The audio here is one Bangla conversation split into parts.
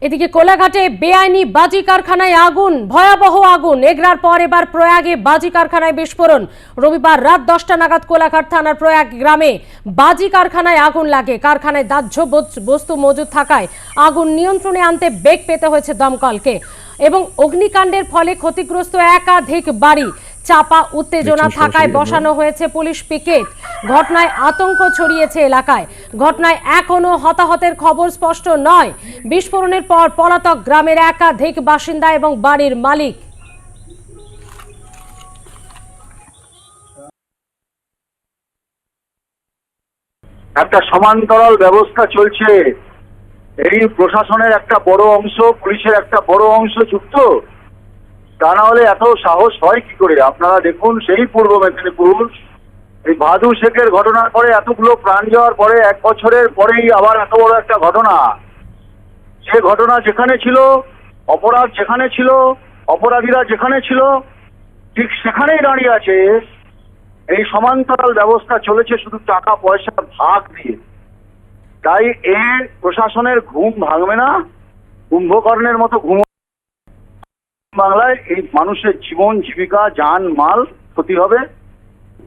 এদিকে কোলাঘাটে বেআইনি বাজি কারখানায় আগুন, ভয়াবহ আগুন। এগরার পর এবার প্রয়াগে বাজি কারখানায় বিস্ফোরণ। রবিবার রাত 10টা নাগাদ কোলাঘাট থানার প্রয়াগ গ্রামে বাজি কারখানায় আগুন লাগে। কারখানায় দাহ্য বস্তু মজুদ থাকায় আগুন নিয়ন্ত্রণে আনতে বেগ পেতে হয়েছে দমকলকে। এবং অগ্নিকাণ্ডের ফলে ক্ষতিগ্রস্ত একাধিক বাড়ি। চাপা উত্তেজনা থাকায় বসানো হয়েছে পুলিশ পিকেট। ঘটনায় আতঙ্ক ছড়িয়েছে এলাকায়। ঘটনায় এখনো হতাহতের খবর স্পষ্ট নয়। বিস্ফোরণের পর পলাতক গ্রামের একাধিক বাসিন্দা এবং বাড়ির মালিক। একটা সমান্তরাল ব্যবস্থা চলছে। এই প্রশাসনের একটা বড় অংশ, পুলিশের একটা বড় অংশ যুক্ত। তা না হলে এত সাহস হয় কি করে? আপনারা দেখুন, সেই পূর্ব মেদিনীপুর এই ভাদু শেখের ঘটনার পরে, এতগুলো প্রাণ যাওয়ার পরে, 1 বছরের পরেই আবার এত বড় একটা ঘটনা। যে ঘটনা যেখানে ছিল, অপরাধ যেখানে ছিল, অপরাধীরা যেখানে ছিল, ঠিক সেখানেই দাঁড়িয়ে আছে। এই সমান্তরাল ব্যবস্থা চলেছে শুধু টাকা পয়সার ভাগ দিয়ে। তাই প্রশাসনের ঘুম ভাঙবে না। কুম্ভকর্ণের মতো ঘুম বাংলায় এই মানুষের জীবন, জীবিকা, জান মাল ক্ষতি হবে।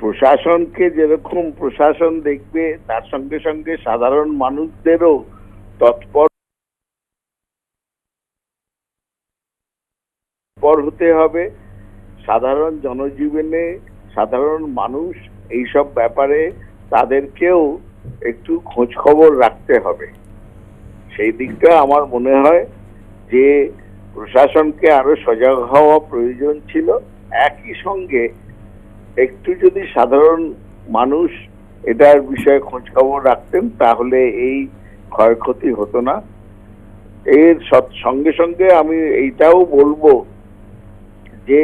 প্রশাসনকে যেরকম প্রশাসন দেখবে, তার সঙ্গে সঙ্গে সাধারণ মানুষদেরও তৎপর হতে হবে। সাধারণ জনজীবনে সাধারণ মানুষ এইসব ব্যাপারে তাদেরকেও একটু খোঁজ খবর রাখতে হবে। সেই দিকটা আমার মনে হয় যে প্রশাসনকে আরো সজাগ হওয়া প্রয়োজন ছিল। একই সঙ্গে একটু যদি সাধারণ মানুষ এটার বিষয়ে খোঁজ খবর রাখতেন, তাহলে এই ক্ষয়ক্ষতি হতো না। এর সঙ্গে সঙ্গে আমি এইটাও বলবো যে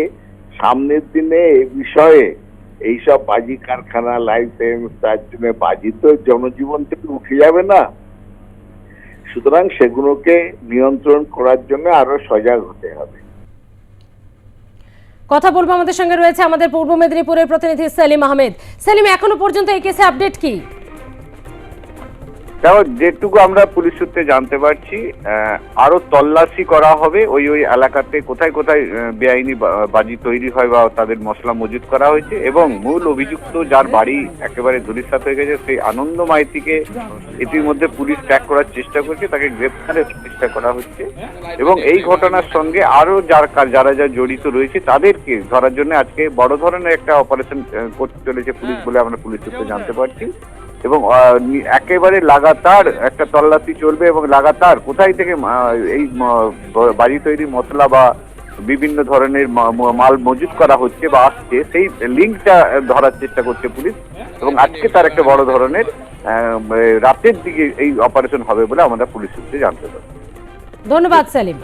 সামনের দিনে এ বিষয়ে এইসব বাজি কারখানা, লাইসেন্স, তার জন্য বাজি তো জনজীবন থেকে উঠে যাবে না। সুতরাং সেগুলোকে নিয়ন্ত্রণ করার জন্য আরো সজাগ হতে হবে। কথা বলবো, আমাদের সঙ্গে রয়েছে আমাদের পূর্ব মেদিনীপুরের প্রতিনিধি সেলিম আহমেদ। সেলিম, এখনো পর্যন্ত এই কেসে আপডেট কি? দেখো, যেটুকু আমরা পুলিশ সূত্রে জানতে পারছি, আরো তল্লাশি করা হবে ওই এলাকাতে কোথায় কোথায় বেআইনি বাজি তৈরি হয় বা তাদের মশলা মজুত করা হয়েছে। এবং মূল অভিযুক্ত যার বাড়ি একেবারে ধূলিসাৎ হয়ে গেছে, সেই আনন্দ মাইতিকে ইতিমধ্যে পুলিশ ট্র্যাক করার চেষ্টা করছে, তাকে গ্রেপ্তারের চেষ্টা করা হচ্ছে। এবং এই ঘটনার সঙ্গে আরো যারা জড়িত রয়েছে তাদেরকে ধরার জন্য আজকে বড় ধরনের একটা অপারেশন করতে চলেছে পুলিশ বলে আমরা পুলিশ সূত্রে জানতে পারছি। এবং একেবারে লাগাতার একটা তল্লাশি চলবে এবং লাগাতার কোথায় থেকে এই বাজি তৈরি মশলা বা বিভিন্ন ধরনের মাল মজুত করা হচ্ছে বা আসছে, সেই লিঙ্কটা ধরার চেষ্টা করছে পুলিশ। এবং আজকে তার একটা বড় ধরনের রাতের দিকে এই অপারেশন হবে বলে আমরা পুলিশ সূত্রে জানতে পারি। ধন্যবাদ সেলিম।